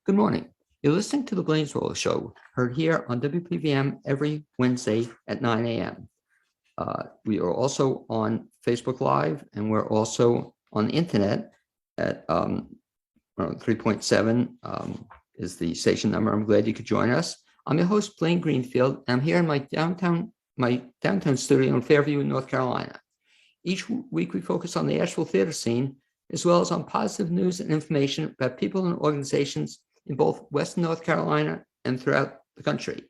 Good morning. You're listening to the BLAINESWORLD show, heard here on WPVM every Wednesday at 9 a.m. We are also on Facebook Live, and we're also on the internet at 3.7 is the station number. I'm glad you could join us. I'm your host, Blaine Greenfield. I'm here in my downtown studio in Fairview, North Carolina. Each week, we focus on the Asheville theater scene, as well as on positive news and information about people and organizations in both Western North Carolina and throughout the country.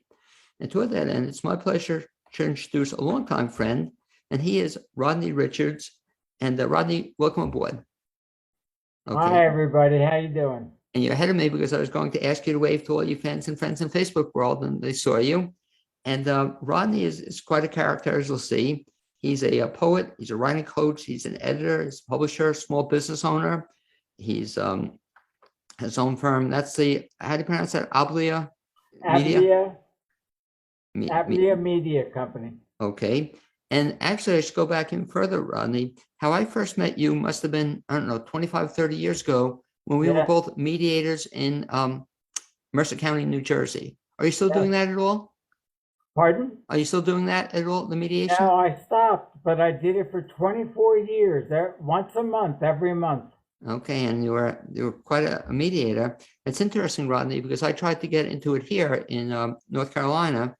And toward that end, it's my pleasure to introduce a longtime friend, and he is Rodney Richards. And Rodney, welcome aboard. Okay. Hi, everybody. How you doing? And you're ahead of me because I was going to ask you to wave to all your fans and friends in Facebook world, and they saw you. And Rodney is quite a character, as you'll see. He's a poet. He's a writing coach. He's an editor. He's a publisher, small business owner. He's his own firm. That's the, how do you pronounce that? Ablia Media? Ablia Media Company. Okay. And actually, I should go back in further, Rodney. How I first met you must have been, I don't know, 25, 30 years ago when we were both mediators in Mercer County, New Jersey. Are you still doing that at all? Pardon? Are you still doing that at all, the mediation? No, I stopped, but I did it for 24 years, once a month, every month. Okay, and you were quite a mediator. It's interesting, Rodney, because I tried to get into it here in North Carolina,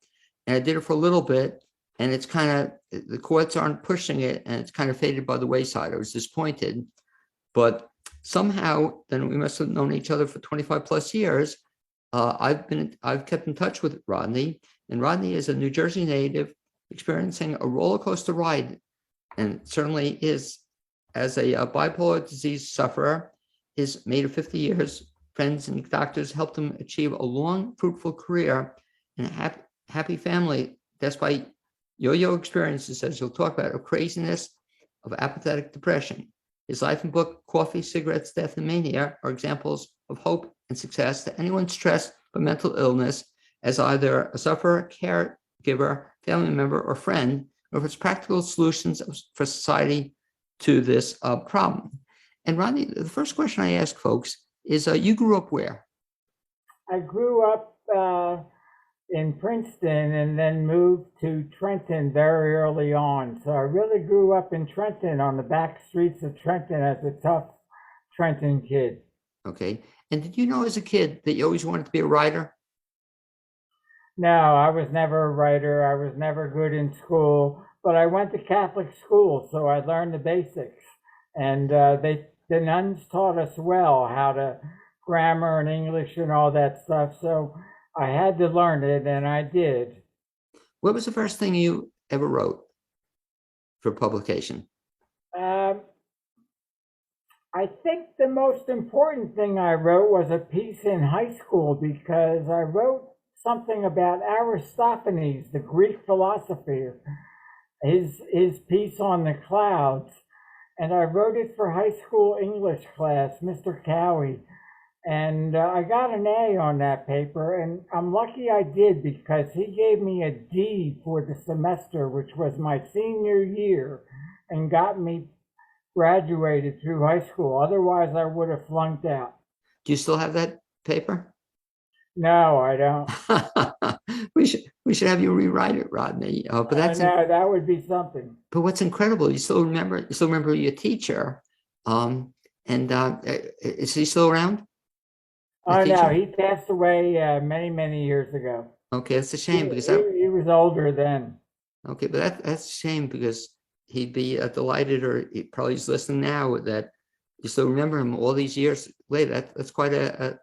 and I did it for a little bit, and it's kind of, the courts aren't pushing it, and it's kind of faded by the wayside. I was disappointed, but somehow, then we must have known each other for 25 plus years. I've kept in touch with Rodney, and Rodney is a New Jersey native experiencing a roller coaster ride, and certainly is. As a bipolar disease sufferer, his mate of 50 years, friends and doctors helped him achieve a long, fruitful career and a happy family, despite yo-yo experiences, as you'll talk about, of craziness, of apathetic depression. His life and book, Coffee, Cigarettes, Death, and Mania, are examples of hope and success to anyone stressed by mental illness as either a sufferer, caregiver, family member, or friend, or for its practical solutions for society to this problem. And Rodney, the first question I ask folks is, you grew up where? I grew up in Princeton and then moved to Trenton very early on. So I really grew up in Trenton, on the back streets of Trenton, as a tough Trenton kid. Okay. And did you know as a kid that you always wanted to be a writer? No, I was never a writer. I was never good in school. But I went to Catholic school, so I learned the basics. And the nuns taught us well how to grammar and English and all that stuff. So I had to learn it, and I did. What was the first thing you ever wrote for publication? I think the most important thing I wrote was a piece in high school, because I wrote something about Aristophanes, the Greek philosopher. His piece on the clouds, and I wrote it for high school English class, Mr. Cowie, and I got an A on that paper, and I'm lucky I did, because he gave me a D for the semester, which was my senior year, and got me graduated through high school. Otherwise, I would have flunked out. Do you still have that paper? No, I don't. We should have you rewrite it, Rodney. But that's that would be something. But what's incredible, you still remember your teacher. Is he still around? Oh no, he passed away many years ago. Okay, that's a shame because he was older then. Okay, but that's a shame, because he'd be delighted, or he probably is listening now, that you still remember him all these years later. That's quite a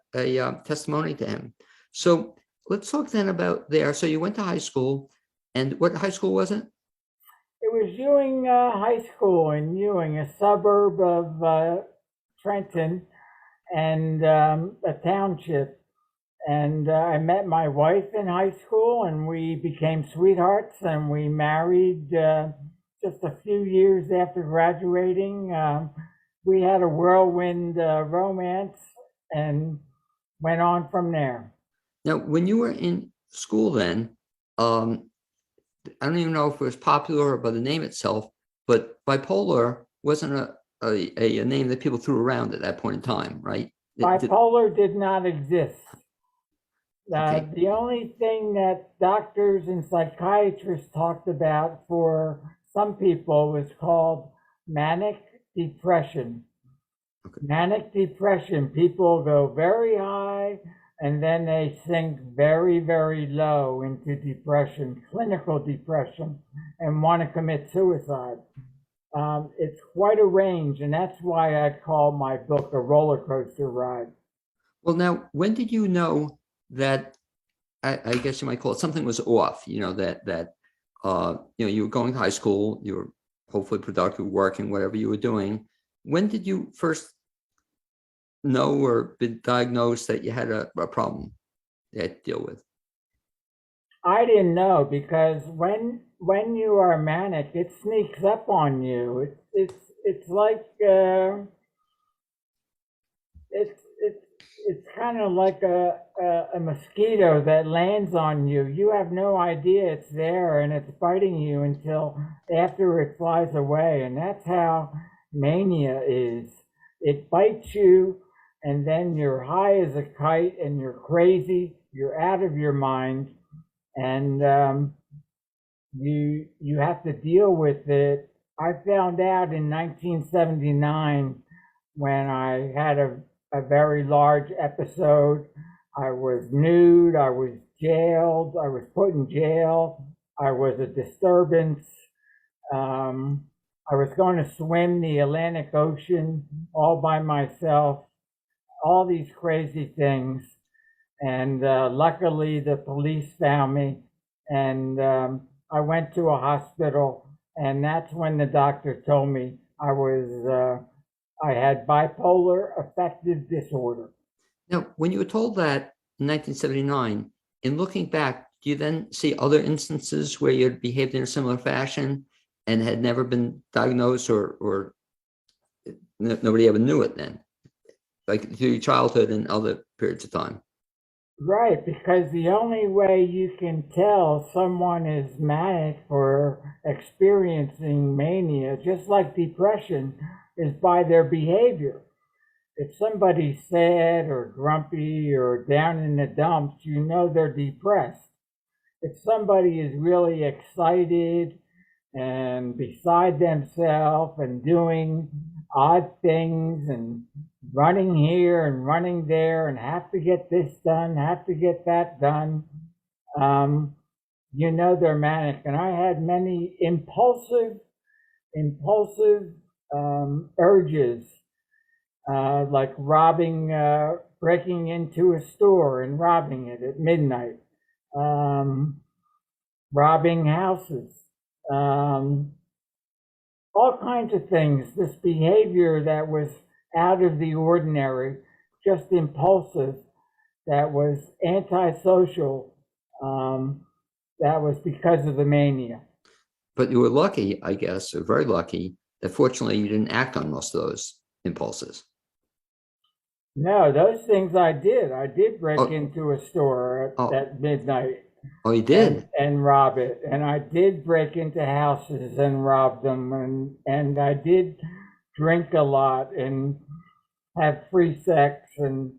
testimony to him. So let's talk then about there. So you went to high school, and what high school was it? It was Ewing High School in Ewing, a suburb of Trenton, and a township. And I met my wife in high school, and we became sweethearts, and we married just a few years after graduating. We had a whirlwind romance and went on from there. Now, when you were in school then, I don't even know if it was popular by the name itself, but bipolar wasn't a name that people threw around at that point in time, right? Bipolar did not exist. Okay. The only thing that doctors and psychiatrists talked about for some people was called manic depression. Okay. Manic depression, people go very high and then they sink very, very low into depression, clinical depression, and want to commit suicide. It's quite a range, and that's why I call my book a roller coaster ride. Well, now, when did you know that, I guess you might call it, something was off, that you were going to high school, you were hopefully productive, working, whatever you were doing. When did you first know or been diagnosed that you had a problem you had to deal with? I didn't know, because when you are manic, it sneaks up on you. It's like it's kind of like a mosquito that lands on you. You have no idea it's there, and it's biting you until after it flies away. And that's how mania is. It bites you, and then you're high as a kite, and you're crazy. You're out of your mind, and you have to deal with it. I found out in 1979 when I had a very large episode. I was nude, I was jailed, I was put in jail, I was a disturbance. I was going to swim the Atlantic Ocean all by myself, all these crazy things. And luckily the police found me, and I went to a hospital, and that's when the doctor told me I had bipolar affective disorder. Now, when you were told that in 1979, in looking back, do you then see other instances where you had behaved in a similar fashion and had never been diagnosed, or nobody ever knew it then, like through your childhood and other periods of time? Right, because the only way you can tell someone is manic or experiencing mania, just like depression, is by their behavior. If somebody's sad or grumpy or down in the dumps, you know they're depressed. If somebody is really excited and beside themselves and doing odd things and running here and running there and have to get this done, have to get that done, you know they're manic. And I had many impulsive urges, like breaking into a store and robbing it at midnight, robbing houses, all kinds of things. This behavior that was out of the ordinary, just impulsive, that was antisocial, that was because of the mania. But you were lucky, I guess, or very lucky, that fortunately you didn't act on most of those impulses. No, those things I did. I did break into a store at midnight. Oh, you did? And rob it. And I did break into houses and rob them. And I did drink a lot and have free sex and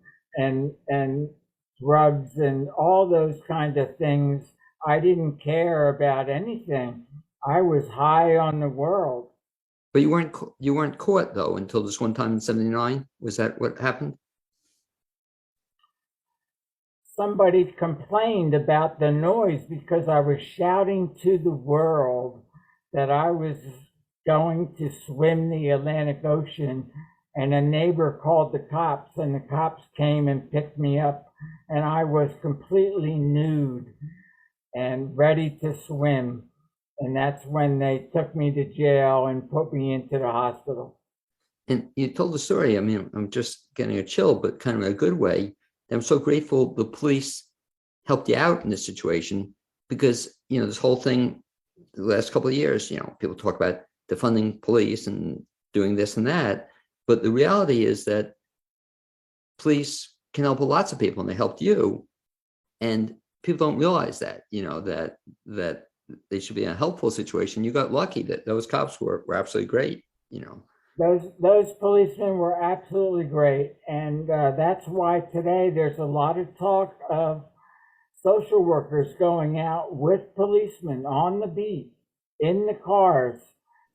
drugs and all those kind of things. I didn't care about anything. I was high on the world. But you weren't caught though until this one time in '79. Was that what happened? Somebody complained about the noise because I was shouting to the world that I was going to swim the Atlantic Ocean, and a neighbor called the cops, and the cops came and picked me up, and I was completely nude and ready to swim. And that's when they took me to jail and put me into the hospital. And you told the story. I mean, I'm just getting a chill, but kind of in a good way. I'm so grateful the police helped you out in this situation, because, this whole thing, the last couple of years, people talk about defunding police and doing this and that. But the reality is that police can help lots of people, and they helped you. And people don't realize that, that they should be in a helpful situation. You got lucky that those cops were absolutely great, Those policemen were absolutely great, and that's why today there's a lot of talk of social workers going out with policemen on the beat in the cars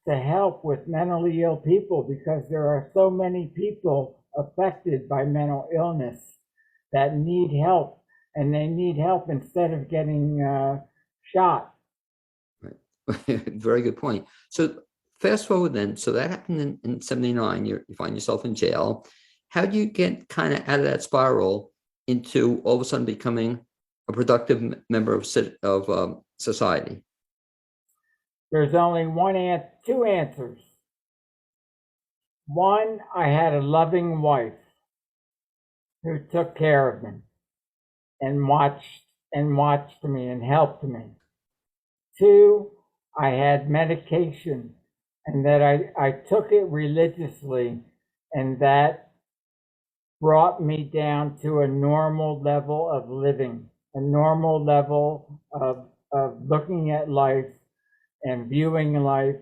to help with mentally ill people, because there are so many people affected by mental illness that need help, and they need help instead of getting shot. Right. Very good point. So fast forward then. So that happened in 79. You find yourself in jail. How do you get kind of out of that spiral into all of a sudden becoming a productive member of society? There's only two answers. One, I had a loving wife who took care of me and watched me and helped me. Two, I had medication, and that I took it religiously, and that brought me down to a normal level of living, a normal level of looking at life and viewing life,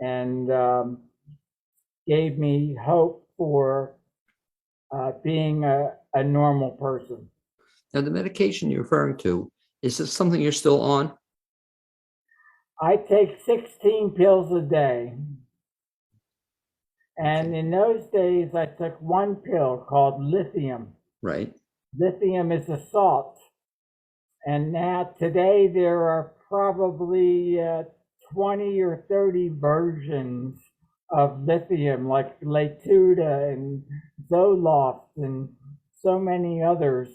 and gave me hope for being a normal person. Now, the medication you're referring to, is this something you're still on? I take 16 pills a day. And in those days, I took one pill called lithium. Right. Lithium is a salt. And now today there are probably 20 or 30 versions of lithium, like Latuda and Zoloft and so many others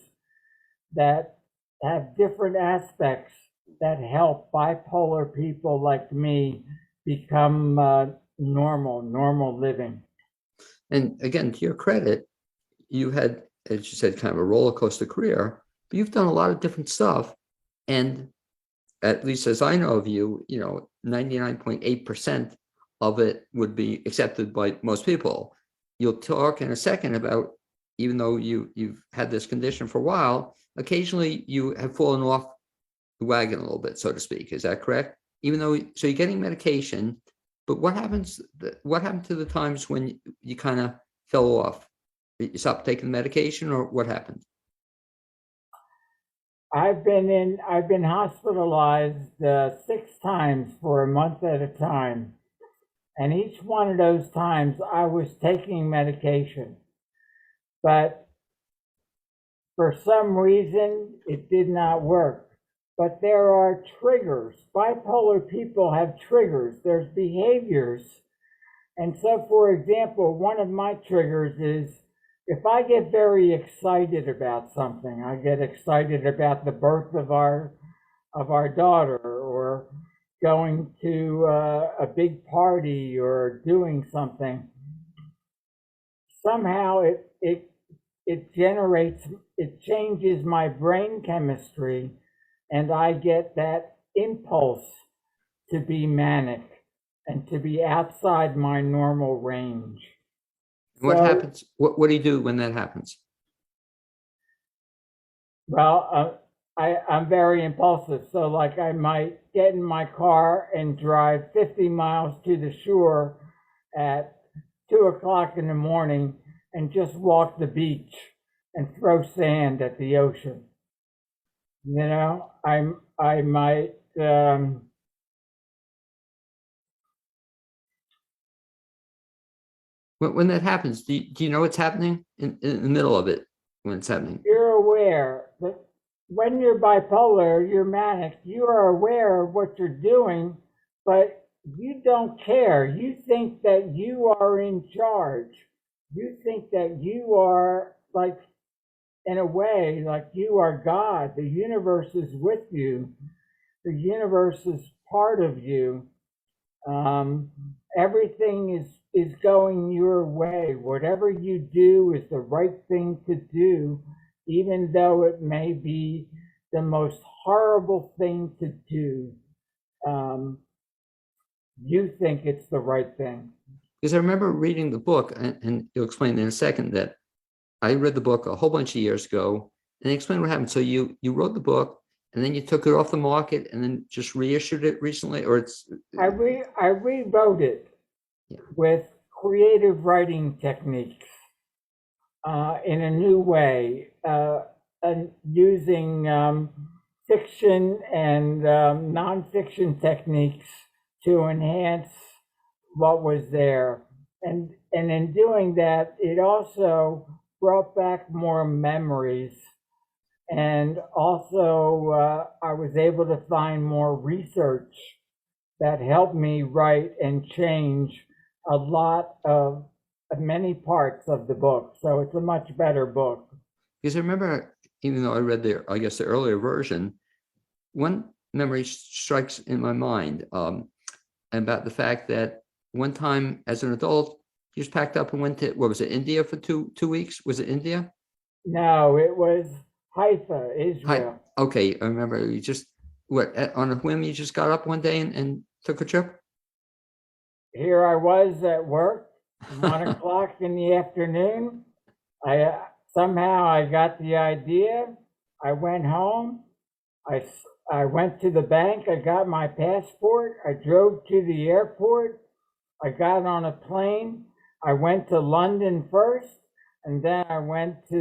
that have different aspects that help bipolar people like me become normal living. And again, to your credit, you had, as you said, kind of a roller coaster career, but you've done a lot of different stuff. And at least as I know of you, 99.8% of it would be accepted by most people. You'll talk in a second about, even though you've had this condition for a while, occasionally you have fallen off the wagon a little bit, so to speak. Is that correct? Even though, so you're getting medication, but what happened to the times when you kind of fell off? You stopped taking medication, or what happened? I've been hospitalized 6 times for a month at a time. And each one of those times I was taking medication. But for some reason, it did not work. But there are triggers. Bipolar people have triggers. There's behaviors. And so, for example, one of my triggers is if I get very excited about something, I get excited about the birth of our daughter, or going to a big party, or doing something, somehow it changes my brain chemistry, and I get that impulse to be manic and to be outside my normal range. What happens? What do you do when that happens? Well, I'm very impulsive. So like I might get in my car and drive 50 miles to the shore at 2 o'clock in the morning and just walk the beach and throw sand at the ocean. I might When that happens, do you know what's happening in the middle of it when it's happening? You're aware that when you're bipolar, you're manic, you are aware of what you're doing, but you don't care. You think that you are in charge. You think that you are, like, in a way, like you are God. The universe is with you. The universe is part of you. Everything is going your way. Whatever you do is the right thing to do, even though it may be the most horrible thing to do. You think it's the right thing. Because I remember reading the book, and you'll explain in a second, that I read the book a whole bunch of years ago, and explain what happened. So you wrote the book, and then you took it off the market, and then just reissued it recently, or it's? I rewrote it with creative writing techniques in a new way, and using fiction and nonfiction techniques to enhance what was there. And in doing that, it also brought back more memories. And also, I was able to find more research that helped me write and change a lot of many parts of the book. So it's a much better book. Because I remember, even though I read I guess the earlier version, one memory strikes in my mind about the fact that one time as an adult, you just packed up and went to, what was it, India for two weeks? Was it India? No, it was Haifa, Israel. Okay, I remember you just, on a whim, you just got up one day and took a trip? Here I was at work, 1 o'clock in the afternoon. Somehow I got the idea. I went home. I went to the bank. I got my passport. I drove to the airport. I got on a plane. I went to London first, and then I went to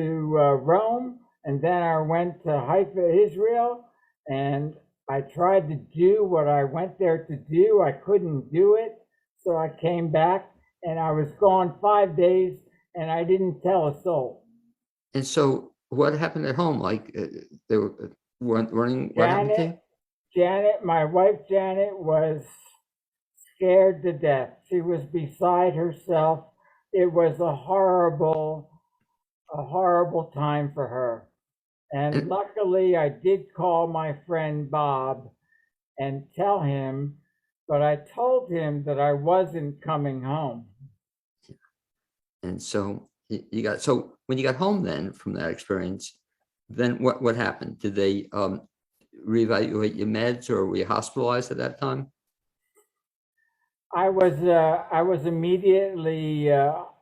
Rome, and then I went to Haifa, Israel, and I tried to do what I went there to do. I couldn't do it, so I came back, and I was gone 5 days, and I didn't tell a soul. And so what happened at home? Like they were running, what happened to you? Janet, my wife Janet, was scared to death. She was beside herself. It was a horrible time for her. And luckily, I did call my friend Bob and tell him, but I told him that I wasn't coming home. And so so when you got home then from that experience, then what happened? Did they reevaluate your meds, or were you hospitalized at that time? I was immediately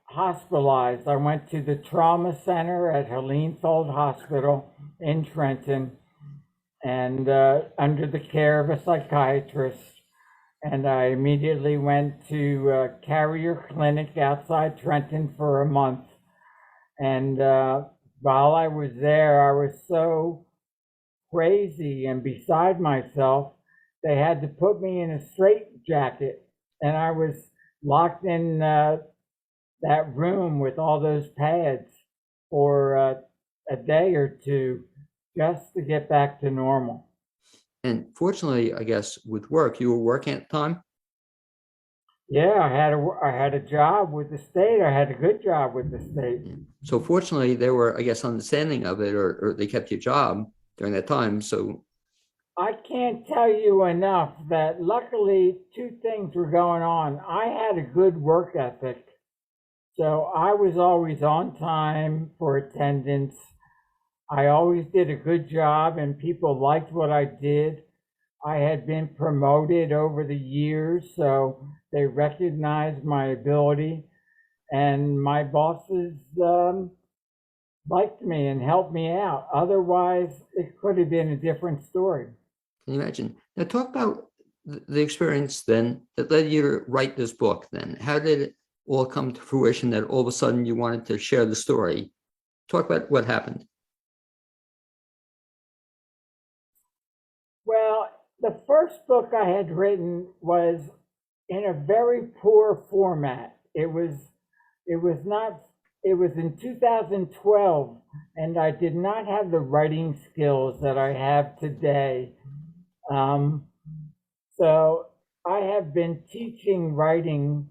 hospitalized. I went to the trauma center at Helene-Fold Hospital in Trenton, and under the care of a psychiatrist. And I immediately went to Carrier Clinic outside Trenton for a month. And while I was there, I was so crazy and beside myself, they had to put me in a straitjacket. And I was locked in that room with all those pads for a day or two just to get back to normal. And fortunately, I guess with work, you were working at the time? Yeah, I had a job with the state. I had a good job with the state. So fortunately, they were, I guess, understanding of it, or they kept your job during that time. So I can't tell you enough that luckily 2 things were going on. I had a good work ethic. So I was always on time for attendance. I always did a good job and people liked what I did. I had been promoted over the years, so they recognized my ability, and my bosses liked me and helped me out. Otherwise, it could have been a different story. can you imagine? Now talk about the experience then that led you to write this book then. How did it all come to fruition that all of a sudden you wanted to share the story? Talk about what happened. Well, the first book I had written was in a very poor format. It was in 2012, and I did not have the writing skills that I have today. So I have been teaching writing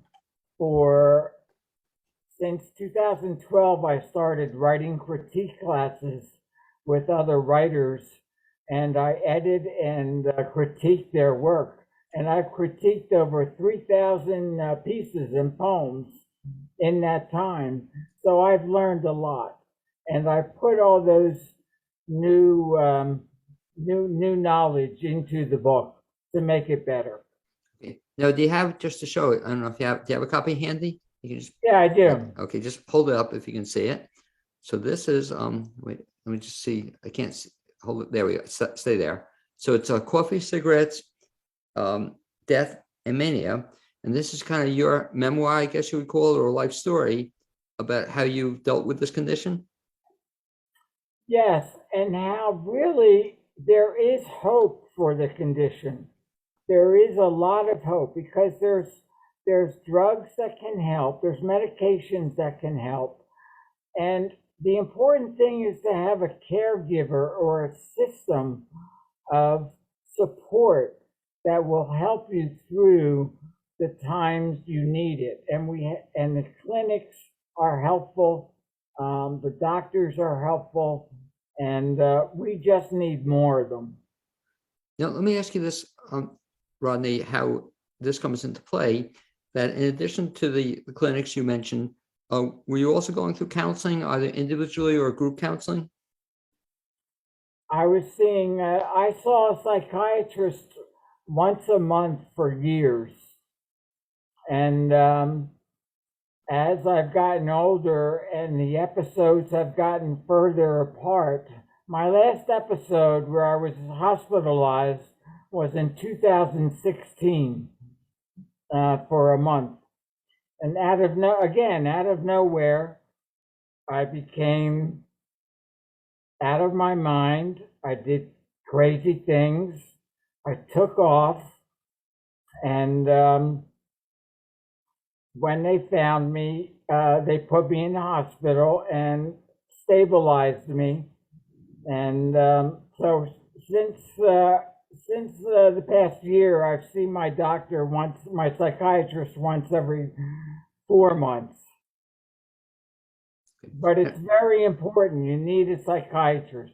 since 2012. I started writing critique classes with other writers, and I edit and critique their work. And I've critiqued over 3,000 pieces and poems in that time. So I've learned a lot. And I put all those new knowledge into the book to make it better. Okay. Now, do you have, just to show it, I don't know if you have, do you have a copy handy? You can just, Yeah, I do. okay, just hold it up if you can see it. So this is, wait, let me just see. I can't see, hold it, there we go, stay there. So it's Coffee, Cigarettes, Death, and Mania. And this is kind of your memoir, I guess you would call it, or life story about how you dealt with this condition. Yes, and how really there is hope for the condition. There is a lot of hope because there's drugs that can help, there's medications that can help. And the important thing is to have a caregiver or a system of support that will help you through the times you need it. And the clinics are helpful, the doctors are helpful, and we just need more of them. Now, let me ask you this, Rodney, how this comes into play, that in addition to the clinics you mentioned, were you also going through counseling, either individually or group counseling? I saw a psychiatrist once a month for years. And as I've gotten older and the episodes have gotten further apart, my last episode where I was hospitalized was in 2016 for a month. And out of nowhere, I became out of my mind. I did crazy things. I took off, and when they found me, they put me in the hospital and stabilized me. And so since the past year, I've seen my doctor my psychiatrist once every 4 months. But it's very important. You need a psychiatrist.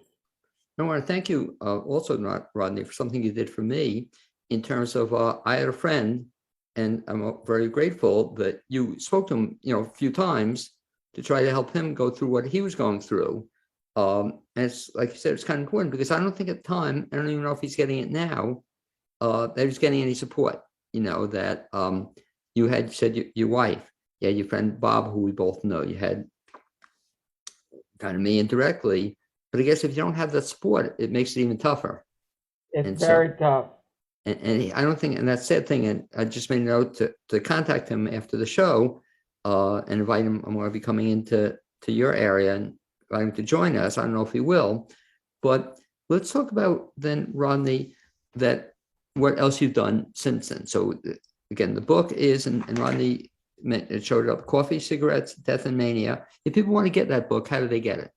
I want to thank you also, Rodney, for something you did for me in terms of I had a friend, and I'm very grateful that you spoke to him, a few times to try to help him go through what he was going through. And it's like you said, it's kind of important because I don't think at the time, I don't even know if he's getting it now, that he was getting any support, that you had said your wife, you had your friend Bob, who we both know, you had kind of me indirectly, but I guess if you don't have that support, it makes it even tougher. It's very tough. And I don't think, and that's sad thing, and I just made a note to contact him after the show and invite him. I'm going to be coming into your area and invite him to join us. I don't know if he will, but let's talk about then, Rodney, that what else you've done since then. So again, the book is, and Rodney, it showed up, Coffee, Cigarettes, Death and Mania. If people want to get that book, how do they get it?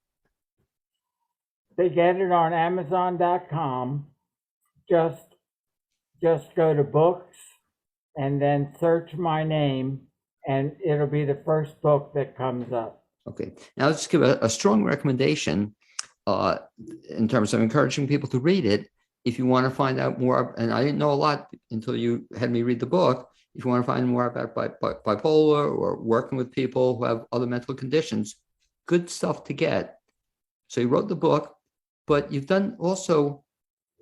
They get it on Amazon.com. Just go to books and then search my name, and it'll be the first book that comes up. Okay. Now let's give a strong recommendation in terms of encouraging people to read it. If you want to find out more, and I didn't know a lot until you had me read the book, if you want to find more about bipolar or working with people who have other mental conditions, good stuff to get. So you wrote the book, but you've done also,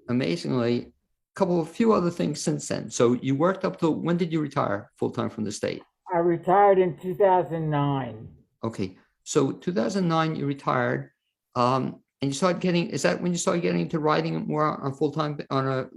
amazingly, a few other things since then. So you worked up to, when did you retire full-time from the state? I retired in 2009. Okay. So 2009, you retired. And you started getting, is that when you started getting into writing more on full-time, on a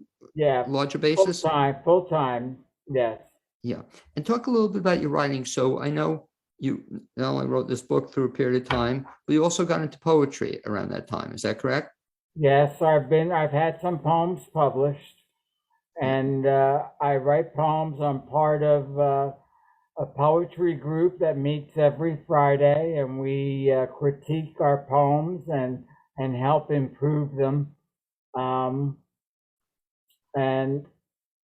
larger basis? Full time, yes. Yeah. And talk a little bit about your writing. So I know you not only wrote this book through a period of time, but you also got into poetry around that time. Is that correct? Yes, I've had some poems published, and I write poems. I'm part of a poetry group that meets every Friday, and we critique our poems and help improve them. And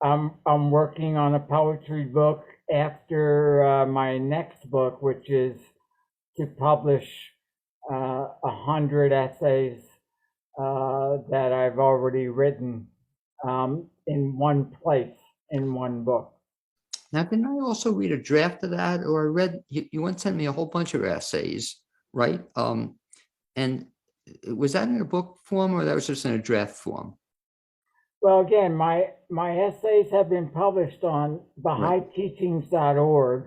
I'm working on a poetry book after my next book, which is to publish 100 essays that I've already written in one place, in one book. Now, didn't I also read a draft of that? Or I read, you once sent me a whole bunch of essays, right? And was that in a book form, or that was just in a draft form? Well, again, my essays have been published on BahaiTeachings.org,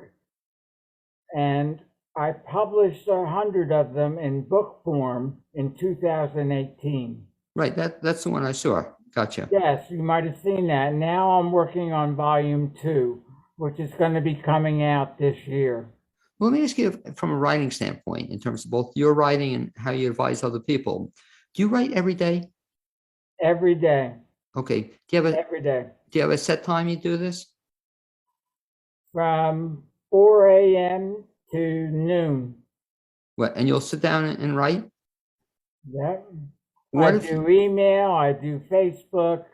and I published 100 of them in book form in 2018. Right, that's the one I saw. Gotcha. Yes, you might have seen that. Now I'm working on volume 2. which is going to be coming out this year. Well, let me ask you from a writing standpoint, in terms of both your writing and how you advise other people. Do you write every day? Every day. Okay. Every day. Do you have a set time you do this? From 4 a.m. to noon. What? And you'll sit down and write? Yeah. What I if do email, I do Facebook,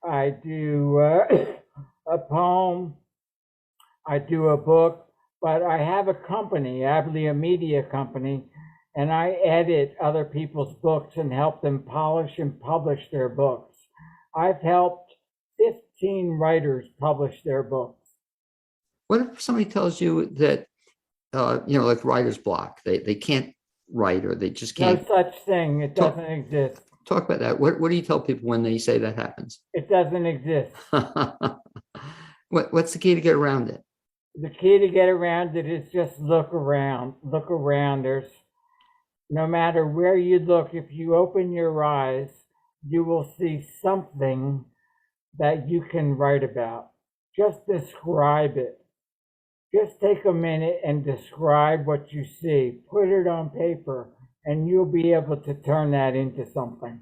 I do a poem, I do a book, but I have a company, Ablia Media Company, and I edit other people's books and help them polish and publish their books. I've helped 15 writers publish their books. What if somebody tells you that, like writer's block, they can't write, or they just No can't? such thing. It doesn't exist. Talk about that. What do you tell people when they say that happens? It doesn't exist. What's the key to get around it? The key to get around it is just look around. Look around. There's, no matter where you look, if you open your eyes, you will see something that you can write about. Just describe it. Just take a minute and describe what you see. Put it on paper, and you'll be able to turn that into something.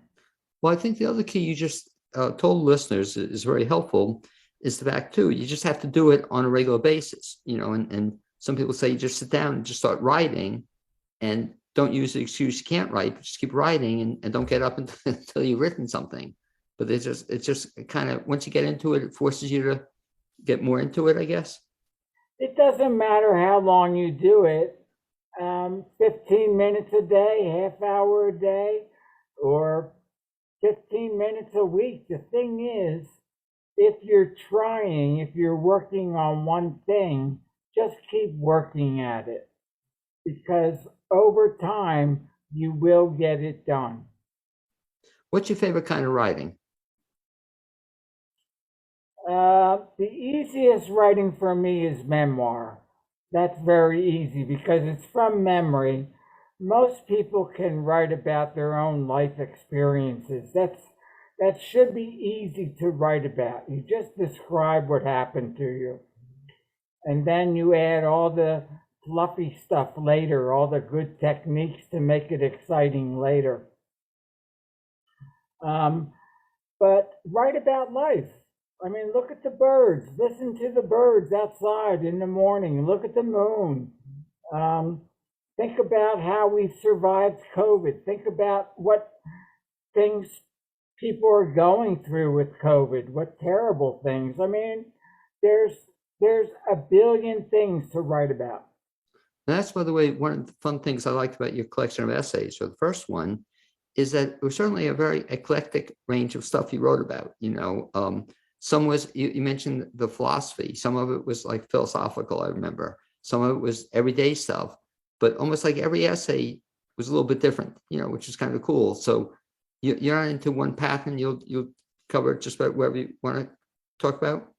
Well, I think the other key you just told listeners is very helpful, is the fact too, you just have to do it on a regular basis, and some people say you just sit down and just start writing, and don't use the excuse you can't write, but just keep writing, and don't get up until you've written something. But it's just kind of, once you get into it, it forces you to get more into it, I guess. It doesn't matter how long you do it, 15 minutes a day, half hour a day, or 15 minutes a week. The thing is, if you're trying, if you're working on one thing, just keep working at it, because over time, you will get it done. What's your favorite kind of writing? The easiest writing for me is memoir. That's very easy because it's from memory. Most people can write about their own life experiences. That should be easy to write about. You just describe what happened to you. And then you add all the fluffy stuff later, all the good techniques to make it exciting later. But write about life. I mean, look at the birds. Listen to the birds outside in the morning. Look at the moon. Think about how we survived COVID. Think about what things people are going through with COVID. What terrible things. I mean, there's a billion things to write about. That's, by the way, one of the fun things I liked about your collection of essays. So the first one is that it was certainly a very eclectic range of stuff you wrote about. Some was, you mentioned the philosophy. Some of it was like philosophical, I remember. Some of it was everyday stuff, but almost like every essay was a little bit different, which is kind of cool. So you're not into one path, and you'll cover just about whatever you want to talk about.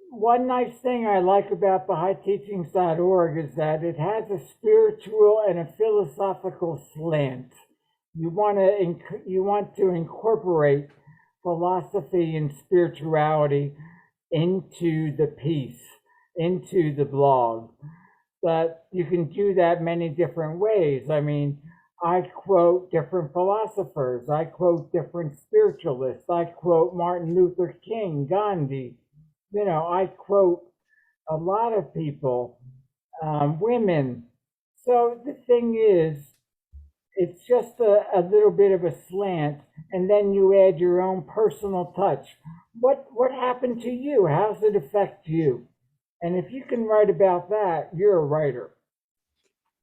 One nice thing I like about thehighteachings.org is that it has a spiritual and a philosophical slant. You want to incorporate philosophy and spirituality into the piece, into the blog. But you can do that many different ways. I mean, I quote different philosophers. I quote different spiritualists. I quote Martin Luther King, Gandhi. I quote a lot of people, women. So the thing is, it's just a little bit of a slant, and then you add your own personal touch. What happened to you? How does it affect you? And if you can write about that, you're a writer.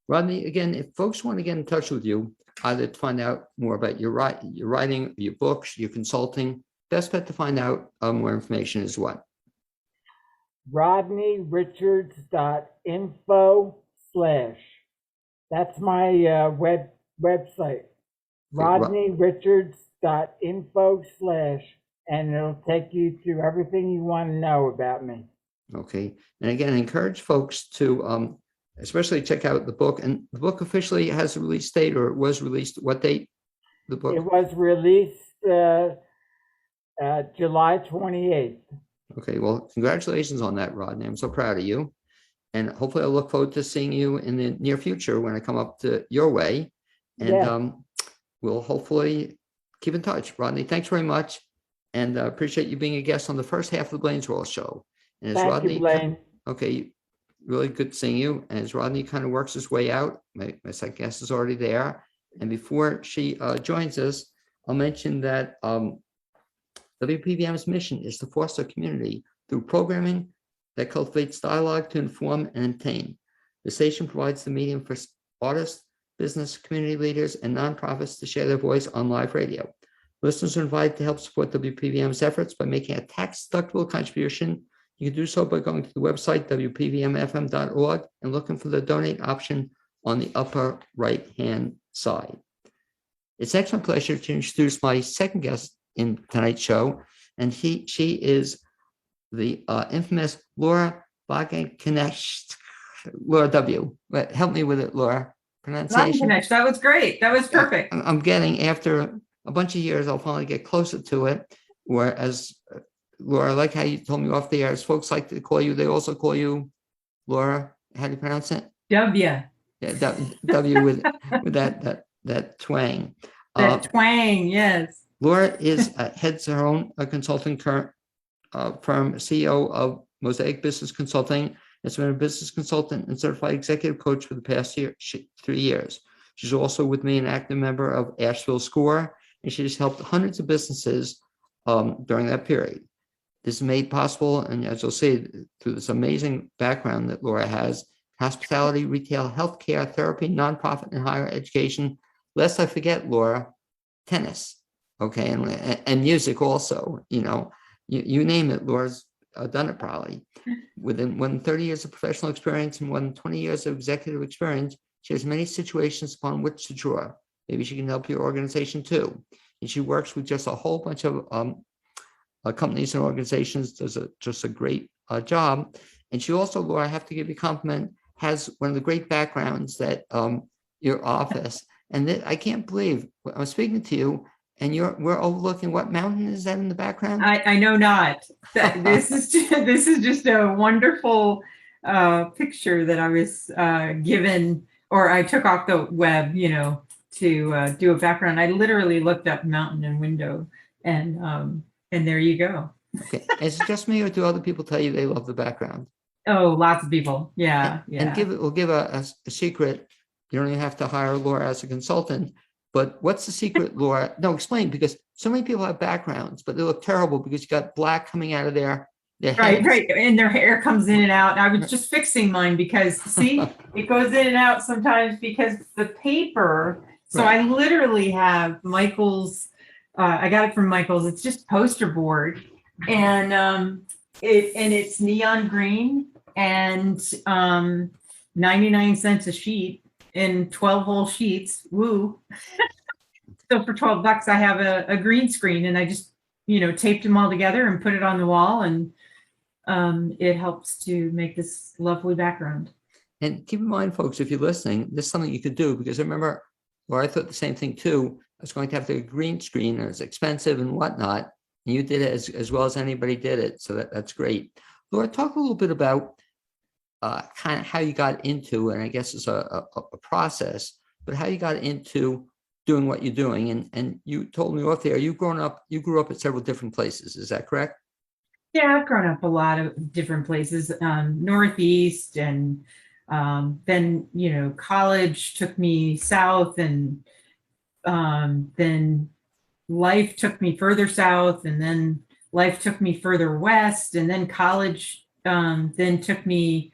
Rodney, again, if folks want to get in touch with you, either to find out more about your writing, your books, your consulting, best bet to find out more information is what? RodneyRichards.info/. That's my website. RodneyRichards.info/, and it'll take you to everything you want to know about me. Okay. And again, encourage folks to especially check out the book. And the book officially has a release date, or it was released. What date? The book? It was released July 28th. Okay, well, congratulations on that, Rodney. I'm so proud of you. And hopefully I'll look forward to seeing you in the near future when I come up to your way. And Yes. we'll hopefully keep in touch. Rodney, thanks very much. And appreciate you being a guest on the first half of the Blaine's World show. And as Thank you, Rodney, Blaine. okay, really good seeing you. And as Rodney kind of works his way out, my second guest is already there. And before she joins us, I'll mention that WPVM's mission is to foster community through programming that cultivates dialogue to inform and entertain. The station provides the medium for artists, business, community leaders, and nonprofits to share their voice on live radio. Listeners are invited to help support WPVM's efforts by making a tax-deductible contribution. You can do so by going to the website, wpvmfm.org, and looking for the donate option on the upper right-hand side. It's next my pleasure to introduce my second guest in tonight's show, and she is the infamous Laura Wagenknecht. Laura W. Help me with it, Laura. Pronunciation. Wagenknecht. That was great. That was perfect. I'm getting, after a bunch of years, I'll finally get closer to it. Whereas, Laura, I like how you told me off the air, as folks like to call you, they also call you Laura. How do you pronounce it? W. Yeah, W with that twang. That twang, yes. Laura heads her own consulting firm, CEO of Mosaic Business Consulting. Has been a business consultant and certified executive coach for the past 3 years. She's also with me an active member of Asheville SCORE, and she's helped hundreds of businesses during that period. This is made possible, and as you'll see, through this amazing background that Laura has: hospitality, retail, healthcare, therapy, nonprofit, and higher education. Lest I forget, Laura, tennis, okay, and music also. You name it, Laura's done it probably. Within 30 years of professional experience and more than 20 years of executive experience, she has many situations upon which to draw. Maybe she can help your organization too. And she works with just a whole bunch of companies and organizations, does just a great job. And she also, Laura, I have to give you a compliment, has one of the great backgrounds that your office, and that I can't believe I'm speaking to you, and we're overlooking, what mountain is that in the background? I know not. This is just a wonderful picture that I was given, or I took off the web, to do a background. I literally looked up mountain and window, and there you go. Okay. Is it just me, or do other people tell you they love the background? Oh, lots of people. Yeah. And we'll give a secret. You don't even have to hire Laura as a consultant. But what's the secret, Laura? No, explain, because so many people have backgrounds, but they look terrible because you got black coming out of their heads. Right. And their hair comes in and out. I was just fixing mine because, see, it goes in and out sometimes because the paper. So Right. I literally have Michael's. I got it from Michael's. It's just poster board, and it's neon green and 99 cents a sheet. In 12 whole sheets, woo. So for $12, I have a green screen, and I just, taped them all together and put it on the wall, and it helps to make this lovely background. And keep in mind, folks, if you're listening, this is something you could do, because I remember, or I thought the same thing too. I was going to have the green screen, and it's expensive and whatnot. And you did it as well as anybody did it. So that's great. Laura, talk a little bit about kind of how you got into, and I guess it's a process, but how you got into doing what you're doing. And you told me off there, you grew up at several different places. Is that correct? Yeah, I've grown up a lot of different places, Northeast, and then, college took me south, and then life took me further south, and then life took me further west, and then college then took me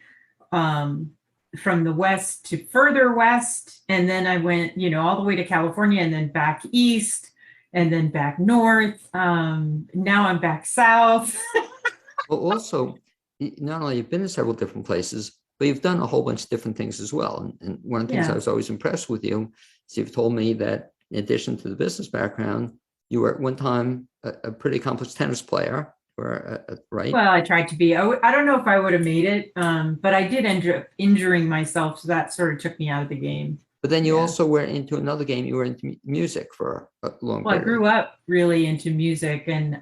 from the west to further west, and then I went, all the way to California, and then back east, and then back north. Now I'm back south. Well, also, not only you've been to several different places, but you've done a whole bunch of different things as well. And one of the things I was always impressed with you is you've told me that in addition to the business background, you were at one time a pretty accomplished tennis player. Right? Well, I tried to be. I don't know if I would have made it, but I did end up injuring myself, so that sort of took me out of the game. But then you Yeah. also were into another game. You were into music for a long Well, I period. grew up really into music, and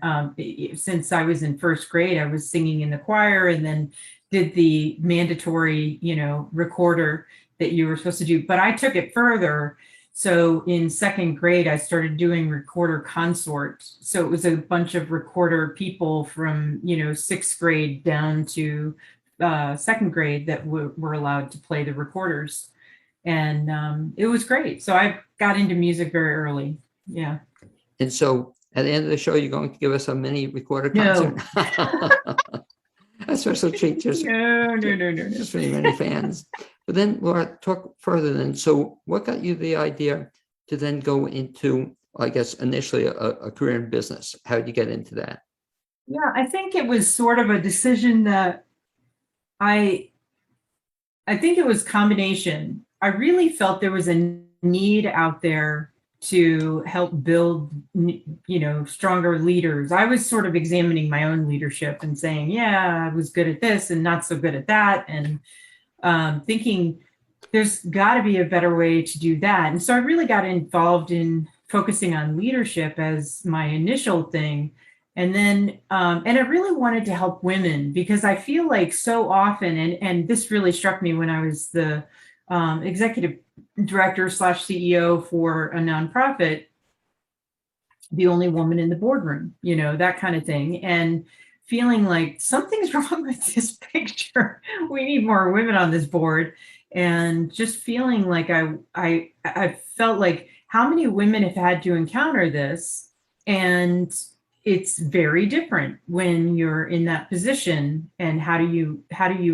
since I was in first grade, I was singing in the choir, and then did the mandatory, recorder that you were supposed to do. But I took it further. So in second grade, I started doing recorder consort. So it was a bunch of recorder people from, sixth grade down to second grade that were allowed to play the recorders. And it was great. So I got into music very early. Yeah. And so at the end of the show, you're going to give us a mini recorded No. concert. A special treat just No. just for your many fans. But then, Laura, talk further then. So what got you the idea to then go into, I guess, initially a career in business? How did you get into that? Yeah, I think it was sort of a decision that I think it was combination. I really felt there was a need out there to help build, stronger leaders. I was sort of examining my own leadership and saying, yeah, I was good at this and not so good at that. And thinking there's got to be a better way to do that. And so I really got involved in focusing on leadership as my initial thing. And then, and I really wanted to help women because I feel like so often, and this really struck me when I was the executive director / CEO for a nonprofit, the only woman in the boardroom, that kind of thing. And feeling like something's wrong with this picture. We need more women on this board. And just feeling like I felt like how many women have had to encounter this, and it's very different when you're in that position, and how do you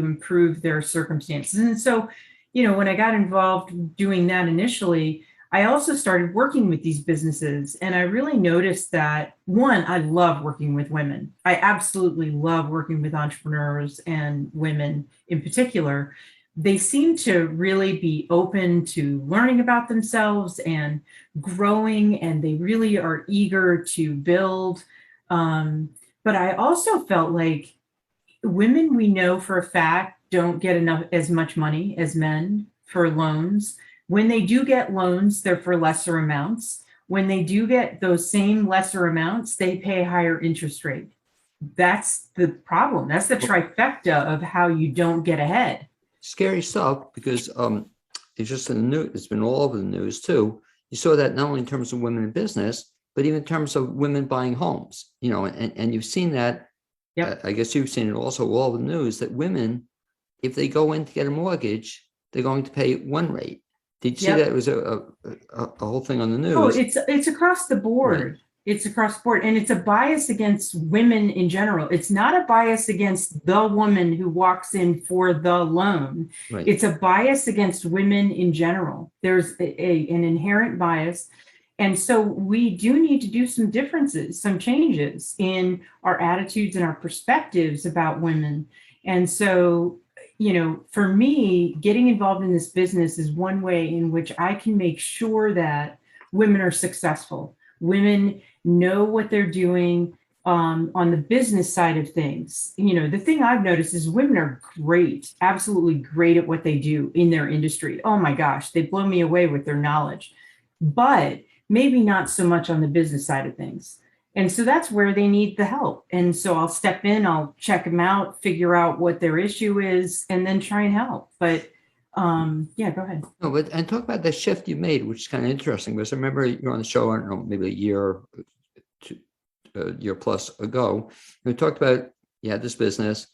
improve their circumstances. And so, when I got involved doing that initially, I also started working with these businesses, and I really noticed that, one, I love working with women. I absolutely love working with entrepreneurs and women in particular. They seem to really be open to learning about themselves and growing, and they really are eager to build. But I also felt like women, we know for a fact, don't get as much money as men for loans. When they do get loans, they're for lesser amounts. When they do get those same lesser amounts, they pay a higher interest rate. That's the problem. That's the trifecta of how you don't get ahead. Scary stuff, because it's just in the news. It's been all over the news too. You saw that not only in terms of women in business, but even in terms of women buying homes. And you've seen that. Yep. I guess you've seen it also all over the news that women, if they go in to get a mortgage, they're going to pay one rate. Did you see that? It was a whole thing on the news. Oh, it's across the board. Right. It's across the board. And it's a bias against women in general. It's not a bias against the woman who walks in for the loan. Right. It's a bias against women in general. There's an inherent bias. And so we do need to do some differences, some changes in our attitudes and our perspectives about women. And so, for me, getting involved in this business is one way in which I can make sure that women are successful. Women know what they're doing on the business side of things. The thing I've noticed is women are great, absolutely great at what they do in their industry. Oh my gosh, they blow me away with their knowledge, but maybe not so much on the business side of things. And so that's where they need the help. And so I'll step in, I'll check them out, figure out what their issue is, and then try and help. But yeah, go ahead. No, and talk about the shift you made, which is kind of interesting, because I remember you're on the show, I don't know, maybe a year plus ago. We talked about, you had this business,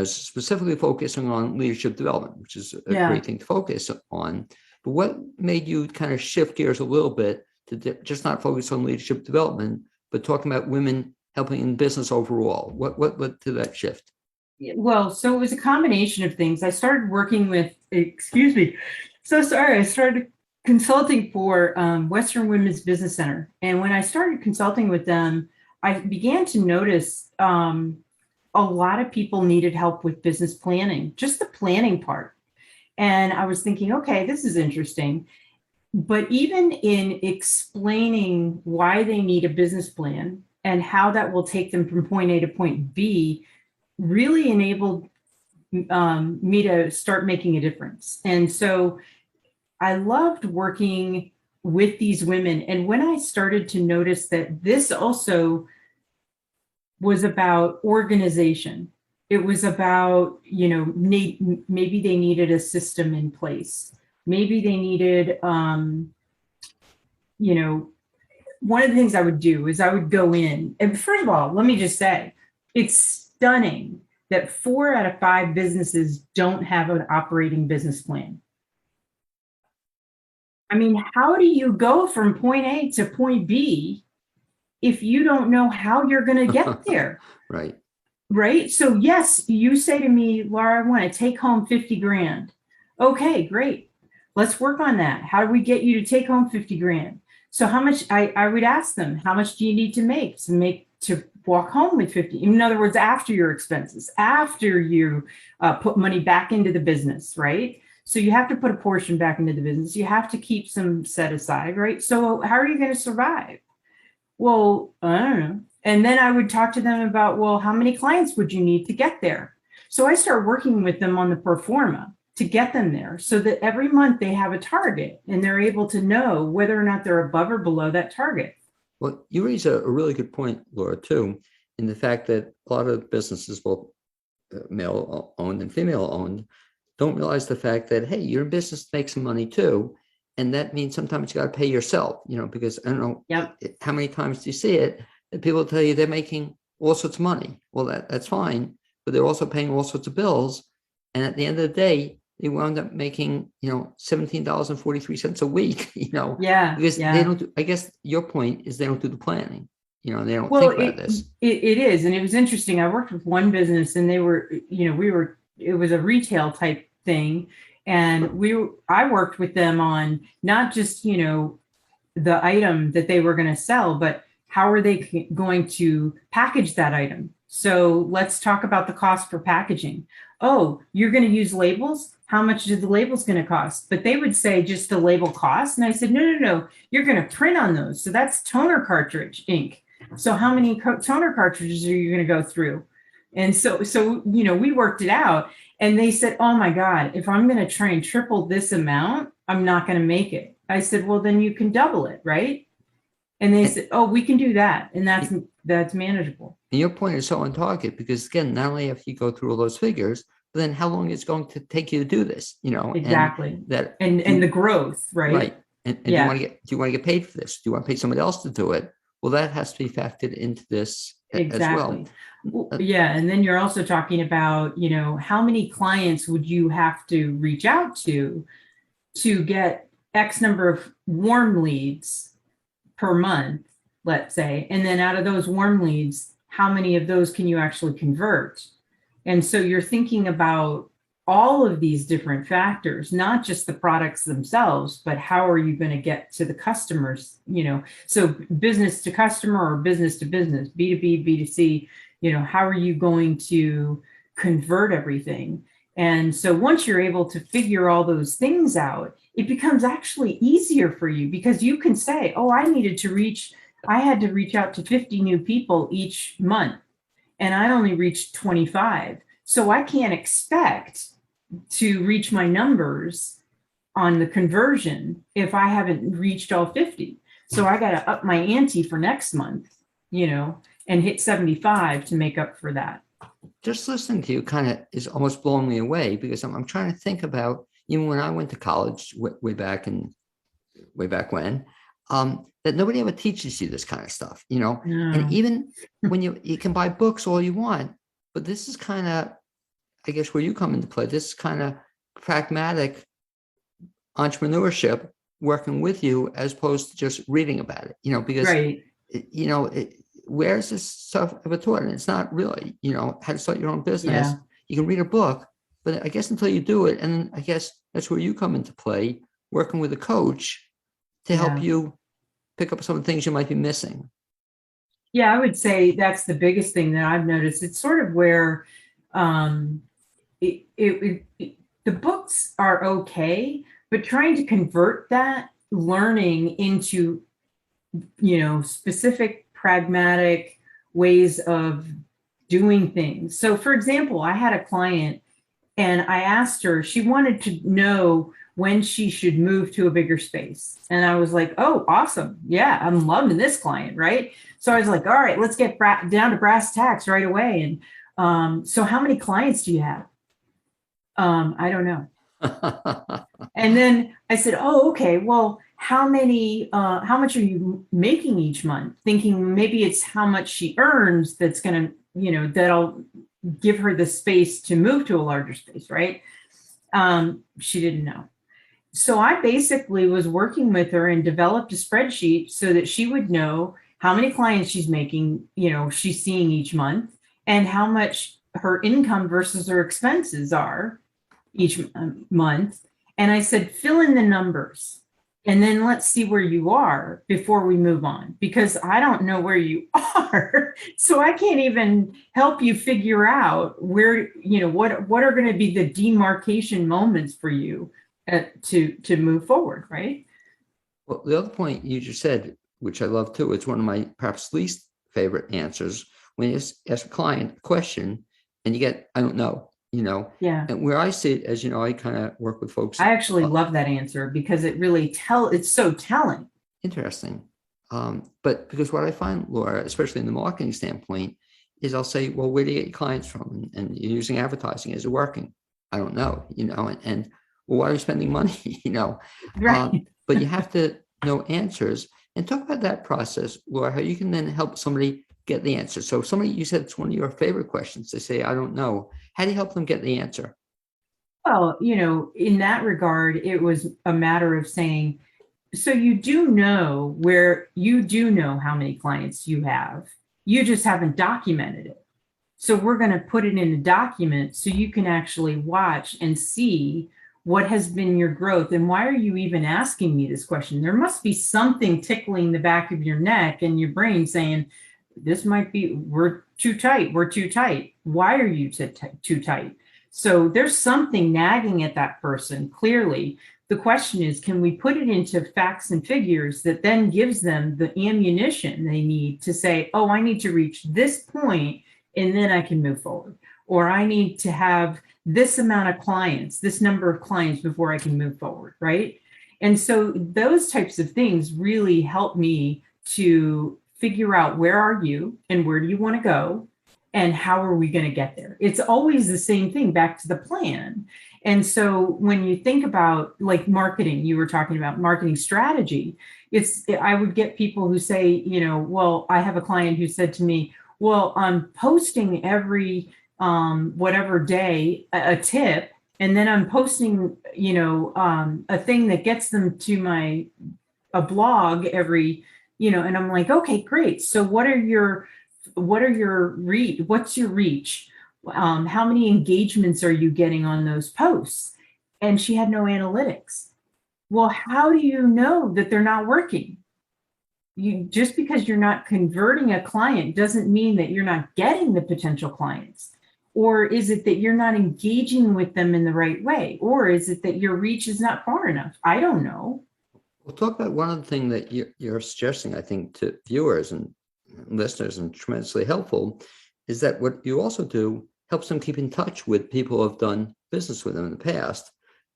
specifically focusing on leadership development, which is a great thing to focus on. But what made you kind of shift gears a little bit to just not focus on leadership development, but talking about women helping in business overall? What led to that shift? Well, so it was a combination of things. I started working with, I started consulting for Western Women's Business Center. And when I started consulting with them, I began to notice a lot of people needed help with business planning, just the planning part. And I was thinking, okay, this is interesting. But even in explaining why they need a business plan and how that will take them from point A to point B really enabled me to start making a difference. And so I loved working with these women. And when I started to notice that this also was about organization, it was about, maybe they needed a system in place. Maybe they needed, one of the things I would do is I would go in, and first of all, let me just say, it's stunning that 4 out of 5 businesses don't have an operating business plan. I mean, how do you go from point A to point B if you don't know how you're going to get there? Right. Right. So yes, you say to me, Laura, I want to take home 50 grand. Okay, great. Let's work on that. How do we get you to take home 50 grand? So how much, I would ask them, how much do you need to walk home with 50? In other words, after your expenses, after you put money back into the business, right? So you have to put a portion back into the business. You have to keep some set aside, right? So how are you going to survive? Well, I don't know. And then I would talk to them about, well, how many clients would you need to get there? So I start working with them on the pro forma to get them there so that every month they have a target and they're able to know whether or not they're above or below that target. Well, you raise a really good point, Laura, too, in the fact that a lot of businesses, both male owned and female owned, don't realize the fact that, hey, your business makes some money too. And that means sometimes you got to pay yourself, because I don't know how many times do you see it that people tell you they're making all sorts of money. Well, that's fine, but they're also paying all sorts of bills. And at the end of the day, they wound up making, $17.43 a week, because they don't do, I guess your point is they don't do the planning, they don't think about this. It is. And it was interesting. I worked with one business and they were, it was a retail type thing. And I worked with them on not just, the item that they were going to sell, but how are they going to package that item? So let's talk about the cost for packaging. Oh, you're going to use labels? How much is the labels going to cost? But they would say just the label cost. And I said, no, you're going to print on those. So that's toner cartridge ink. So how many toner cartridges are you going to go through? And so, we worked it out and they said, oh my God, if I'm going to try and triple this amount, I'm not going to make it. I said, well, then you can double it, right? And they said, oh, we can do that. And that's manageable. And your point is so on target because again, not only have you go through all those figures, but then how long it's going to take you to do this, Exactly. And the growth, right? Right. And do you want to get paid for this? Do you want to pay somebody else to do it? Well, that has to be factored into this as well. Yeah. And then you're also talking about, how many clients would you have to reach out to get X number of warm leads per month, let's say, and then out of those warm leads, how many of those can you actually convert? And so you're thinking about all of these different factors, not just the products themselves, but how are you going to get to the customers, so business to customer or business to business, B2B, B2C, how are you going to convert everything? And so once you're able to figure all those things out, it becomes actually easier for you because you can say, oh, I had to reach out to 50 new people each month and I only reached 25. So I can't expect to reach my numbers on the conversion if I haven't reached all 50. So I got to up my ante for next month, and hit 75 to make up for that. Just listening to you kind of is almost blowing me away because I'm trying to think about even when I went to college way back when, that nobody ever teaches you this kind of stuff, and even when you can buy books all you want, but this is kind of, I guess where you come into play, this is kind of pragmatic entrepreneurship working with you as opposed to just reading about it, because, right. Where's this stuff ever taught? And it's not really, how to start your own business. Yeah. You can read a book, but I guess until you do it, and I guess that's where you come into play, working with a coach to help you pick up some of the things you might be missing. Yeah, I would say that's the biggest thing that I've noticed. It's sort of where the books are okay, but trying to convert that learning into, specific pragmatic ways of doing things. So for example, I had a client and I asked her, she wanted to know when she should move to a bigger space. And I was like, oh, awesome. Yeah, I'm loving this client, right? So I was like, all right, let's get down to brass tacks right away. And so how many clients do you have? I don't know. And then I said, oh, okay, well, how much are you making each month? Thinking maybe it's how much she earns that's going to, that'll give her the space to move to a larger space, right? She didn't know. So I basically was working with her and developed a spreadsheet so that she would know how many clients she's making, she's seeing each month, and how much her income versus her expenses are each month. And I said, fill in the numbers, and then let's see where you are before we move on, because I don't know where you are. So I can't even help you figure out where, what are going to be the demarcation moments for you to move forward, right? Well, the other point you just said, which I love too, it's one of my perhaps least favorite answers, when you ask a client a question and you get, I don't know, Yeah. And where I see it, as you know, I kind of work with folks. I actually love that answer because it really it's so telling. Interesting. But because what I find, Laura, especially in the marketing standpoint, is I'll say, well, where do you get your clients from? And you're using advertising. Is it working? I don't know, and well, why are you spending money? Right. But you have to know answers, and talk about that process, Laura, how you can then help somebody get the answer. So somebody, you said it's one of your favorite questions. They say, I don't know. How do you help them get the answer? Well, in that regard, it was a matter of saying, so you do know how many clients you have. You just haven't documented it. So we're going to put it in a document so you can actually watch and see what has been your growth. And why are you even asking me this question? There must be something tickling the back of your neck and your brain saying, this might be, we're too tight. Why are you too tight? So there's something nagging at that person, clearly. The question is, can we put it into facts and figures that then gives them the ammunition they need to say, oh, I need to reach this point and then I can move forward. Or I need to have this amount of clients, this number of clients before I can move forward, right? And so those types of things really help me to figure out, where are you and where do you want to go and how are we going to get there? It's always the same thing, back to the plan. And so when you think about like marketing, you were talking about marketing strategy. I would get people who say, well, I have a client who said to me, well, I'm posting every whatever day a tip, and then I'm posting, a thing that gets them to a blog every, and I'm like, okay, great. So what's your reach? How many engagements are you getting on those posts? And she had no analytics. Well, how do you know that they're not working? Just because you're not converting a client doesn't mean that you're not getting the potential clients. Or is it that you're not engaging with them in the right way? Or is it that your reach is not far enough? I don't know. We'll talk about one other thing that you're suggesting, I think, to viewers and listeners, and tremendously helpful, is that what you also do helps them keep in touch with people who have done business with them in the past.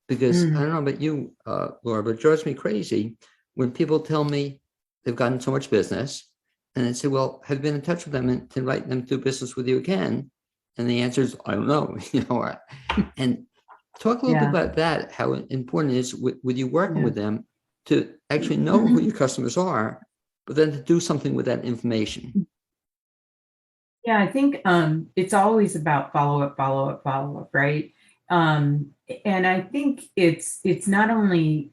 Because I don't know about you, Laura, but it drives me crazy when people tell me they've gotten so much business, and they say, well, have you been in touch with them and to invite them to do business with you again? And the answer is, I don't know, and talk a little bit about that, how important it is with you working with them to actually know who your customers are, but then to do something with that information. Yeah, I think it's always about follow up, right? And I think it's not only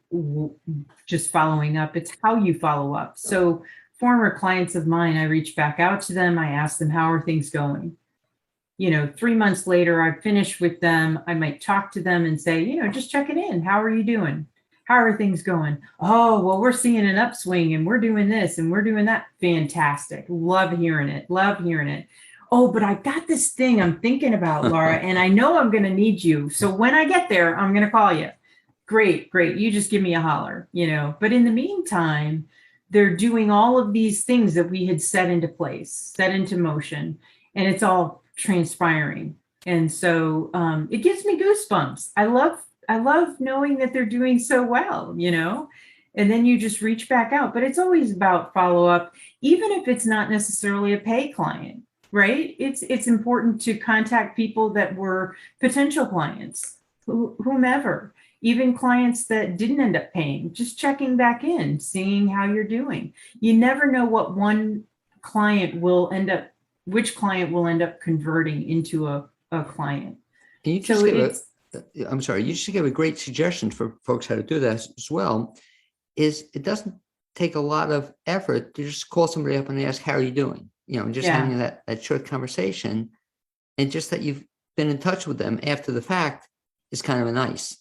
just following up, it's how you follow up. So former clients of mine, I reach back out to them. I ask them, how are things going? 3 months later, I finish with them. I might talk to them and say, just checking in. How are you doing? How are things going? Oh, well, we're seeing an upswing and we're doing this and we're doing that. Fantastic. Love hearing it. Oh, but I've got this thing I'm thinking about, Laura, and I know I'm going to need you. So when I get there, I'm going to call you. Great. You just give me a holler, But in the meantime, they're doing all of these things that we had set into place, set into motion, and it's all transpiring. And so it gives me goosebumps. I I love knowing that they're doing so well, and then you just reach back out. But it's always about follow up, even if it's not necessarily a pay client, right? It's important to contact people that were potential clients, whomever, even clients that didn't end up paying, just checking back in, seeing how you're doing. You never know what which client will end up converting into a client. And you just I'm sorry, you just gave a great suggestion for folks how to do that as well, is it doesn't take a lot of effort to just call somebody up and ask, how are you doing? Just having that short conversation, and just that you've been in touch with them after the fact is kind of a nice,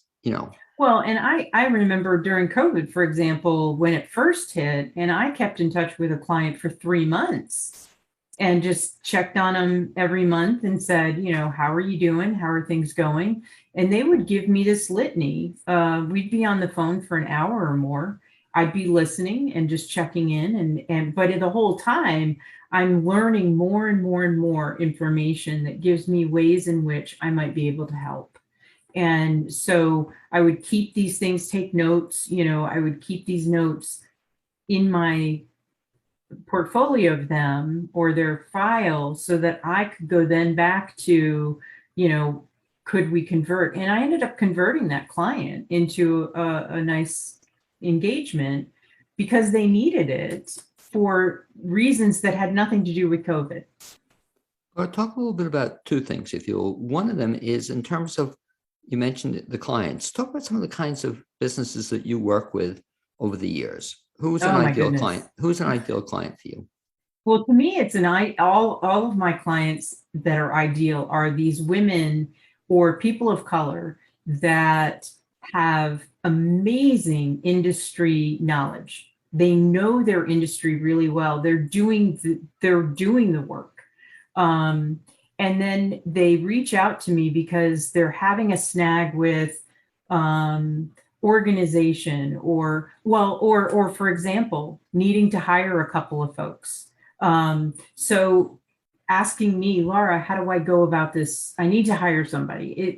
Well, and I remember during COVID, for example, when it first hit, and I kept in touch with a client for 3 months and just checked on them every month and said, how are you doing? How are things going? And they would give me this litany. We'd be on the phone for an hour or more. I'd be listening and just checking in. But the whole time, I'm learning more and more and more information that gives me ways in which I might be able to help. And so I would keep these things, take notes, I would keep these notes in my portfolio of them or their file so that I could go then back to, could we convert? And I ended up converting that client into a nice engagement because they needed it for reasons that had nothing to do with COVID. Well, talk a little bit about two things, if you will. One of them is in terms of, you mentioned the clients. Talk about some of the kinds of businesses that you work with over the years. Who's an ideal client? Who's an ideal client for you? Well, to me, it's all of my clients that are ideal are these women or people of color that have amazing industry knowledge. They know their industry really well. They're doing the work. And then they reach out to me because they're having a snag with organization or for example, needing to hire a couple of folks. So asking me, Laura, how do I go about this? I need to hire somebody.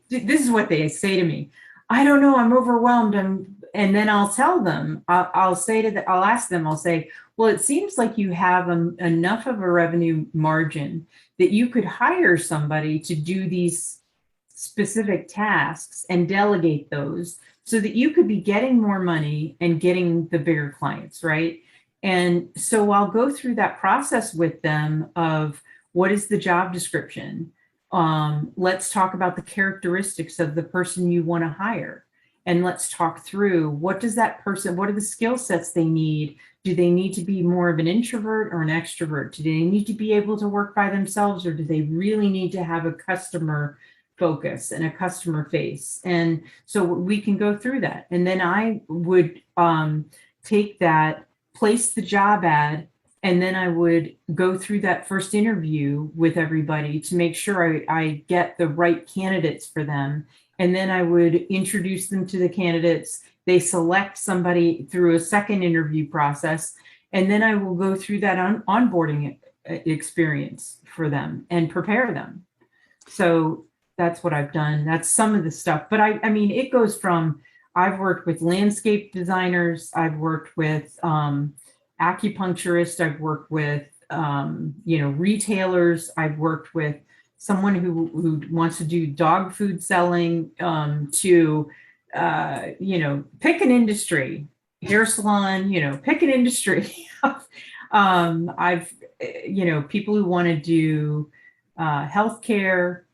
This is what they say to me. I don't know, I'm overwhelmed. And then I'll tell them, I'll ask them, I'll say, well, it seems like you have enough of a revenue margin that you could hire somebody to do these specific tasks and delegate those so that you could be getting more money and getting the bigger clients, right? And so I'll go through that process with them of what is the job description? Let's talk about the characteristics of the person you want to hire. And let's talk through what are the skill sets they need? Do they need to be more of an introvert or an extrovert? Do they need to be able to work by themselves, or do they really need to have a customer focus and a customer face? And so we can go through that. And then I would take that, place the job ad, and then I would go through that first interview with everybody to make sure I get the right candidates for them. And then I would introduce them to the candidates. They select somebody through a second interview process. And then I will go through that onboarding experience for them and prepare them. So that's what I've done. That's some of the stuff. But I mean, it goes from, I've worked with landscape designers. I've worked with acupuncturists. I've worked with, retailers. I've worked with someone who wants to do dog food selling, to, pick an industry, hair salon, pick an industry. I've, people who want to do healthcare,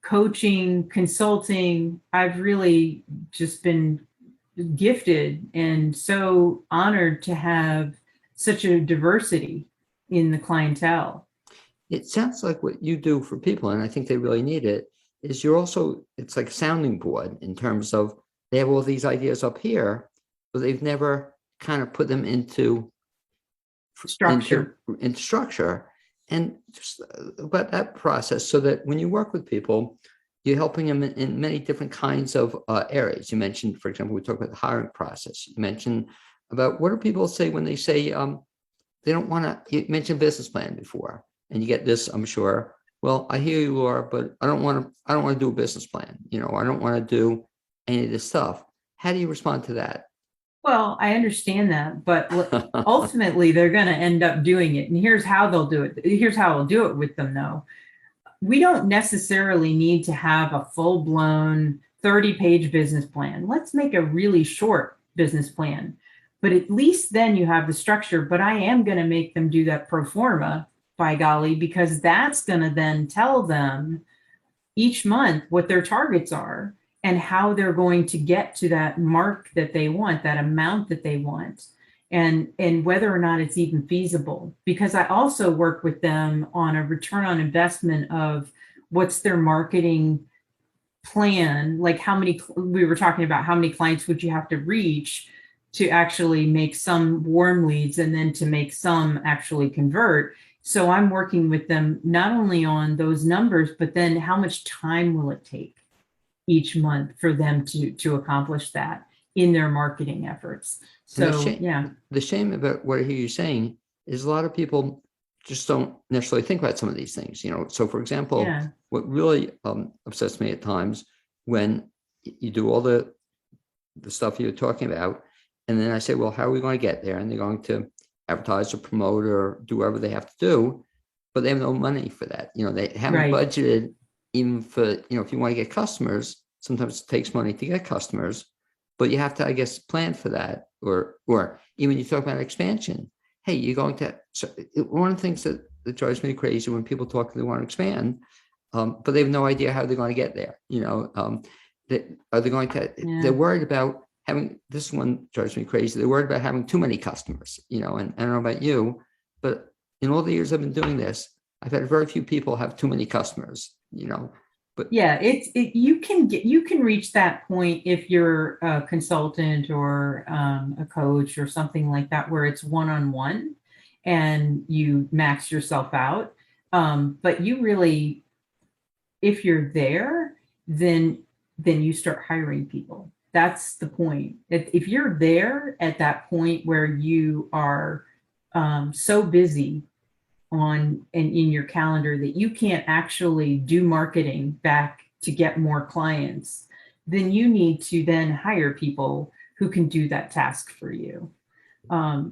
coaching, consulting. I've really just been gifted and so honored to have such a diversity in the clientele. It sounds like what you do for people, and I think they really need it, is it's like a sounding board in terms of they have all these ideas up here, but they've never kind of put them into structure. And just about that process, so that when you work with people, you're helping them in many different kinds of areas. You mentioned, for example, we talked about the hiring process. You mentioned about what do people say when they say they don't want to, you mentioned business plan before, and you get this, I'm sure, well, I hear you, Laura, but I don't want to do a business plan. You know, I don't want to do any of this stuff. How do you respond to that? Well, I understand that, but ultimately they're going to end up doing it. And here's how they'll do it. Here's how I'll do it with them, though. We don't necessarily need to have a full-blown 30-page business plan. Let's make a really short business plan. But at least then you have the structure. But I am going to make them do that pro forma, by golly, because that's going to then tell them each month what their targets are and how they're going to get to that mark that they want, that amount that they want, and whether or not it's even feasible. Because I also work with them on a return on investment of what's their marketing plan, like how many, we were talking about how many clients would you have to reach to actually make some warm leads and then to make some actually convert. So I'm working with them not only on those numbers, but then how much time will it take each month for them to accomplish that in their marketing efforts. So yeah. The shame about what I hear you saying is a lot of people just don't necessarily think about some of these things, you know. So for example, what really upsets me at times when you do all the stuff you're talking about, and then I say, well, how are we going to get there? And they're going to advertise or promote or do whatever they have to do, but they have no money for that. You know, they haven't budgeted even for, you know, if you want to get customers, sometimes it takes money to get customers, but you have to, I guess, plan for that. Or even you talk about expansion. Hey, you're going to, so one of the things that drives me crazy when people talk, they want to expand, but they have no idea how they're going to get there. You know, are they going to, they're worried about having, this one drives me crazy. They're worried about having too many customers, you know, and I don't know about you, but in all the years I've been doing this, I've had very few people have too many customers, you know. But yeah, you can reach that point if you're a consultant or a coach or something like that, where it's one-on-one and you max yourself out. But you really, if you're there, then you start hiring people. That's the point. If you're there at that point where you are so busy in your calendar that you can't actually do marketing back to get more clients, then you need to then hire people who can do that task for you.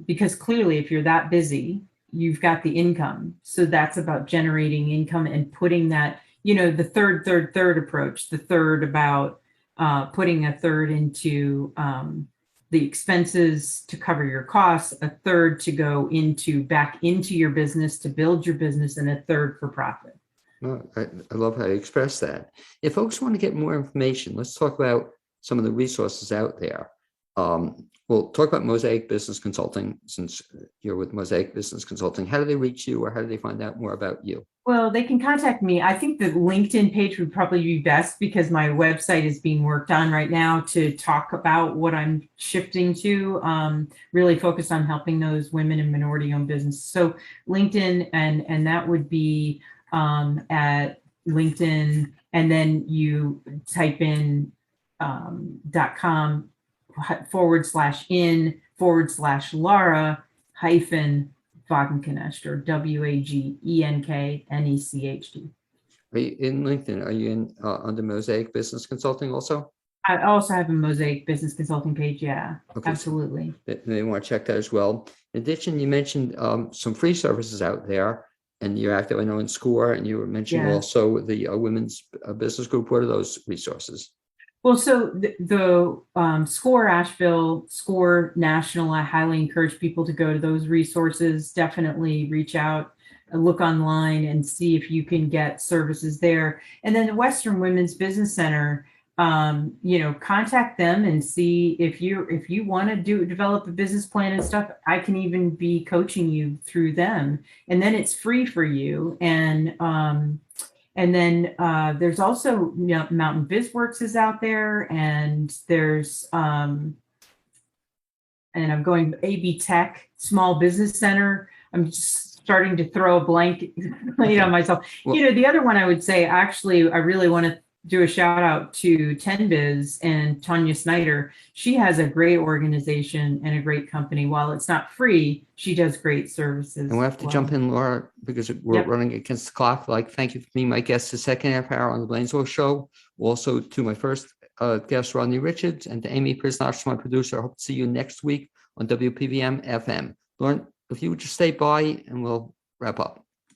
Because clearly, if you're that busy, you've got the income. So that's about generating income and putting that, you know, the third approach, the third about putting a third into the expenses to cover your costs, a third to go back into your business to build your business, and a third for profit. No, I love how you express that. If folks want to get more information, let's talk about some of the resources out there. We'll talk about Mosaic Business Consulting, since you're with Mosaic Business Consulting. How do they reach you, or how do they find out more about you? Well, they can contact me. I think the LinkedIn page would probably be best, because my website is being worked on right now to talk about what I'm shifting to, really focused on helping those women and minority-owned businesses. So LinkedIn, and that would be at LinkedIn, and then you type in .com/in/Laura Wagenknecht, or Wagenknecht. Are you in LinkedIn? Are you in under Mosaic Business Consulting also? I also have a Mosaic Business Consulting page. Yeah, okay, absolutely. So they want to check that as well. In addition, you mentioned some free services out there, and you're active, I know, in SCORE, and you were mentioning also the Women's Business Group. What are those resources? Well, so the SCORE Asheville, SCORE National, I highly encourage people to go to those resources. Definitely reach out, look online, and see if you can get services there. And then the Western Women's Business Center, you know, contact them and see if you want to develop a business plan and stuff. I can even be coaching you through them, and then it's free for you. And then there's also, you know, Mountain BizWorks is out there, and there's and I'm going AB Tech, Small Business Center. I'm just starting to throw a blank on myself. Well, you know, the other one I would say, actually, I really want to do a shout out to 10Biz and Tanya Snyder. She has a great organization and a great company. While it's not free, she does great services. And we'll have to jump in, Laura, because we're running against the clock. Like, thank you for being my guest the second half hour on the BLAINESWORLD show. Also to my first guest, Rodney Richards, and to Amy Prisnach, my producer. I hope to see you next week on WPVM FM. Lauren, if you would just stay by and we'll wrap up.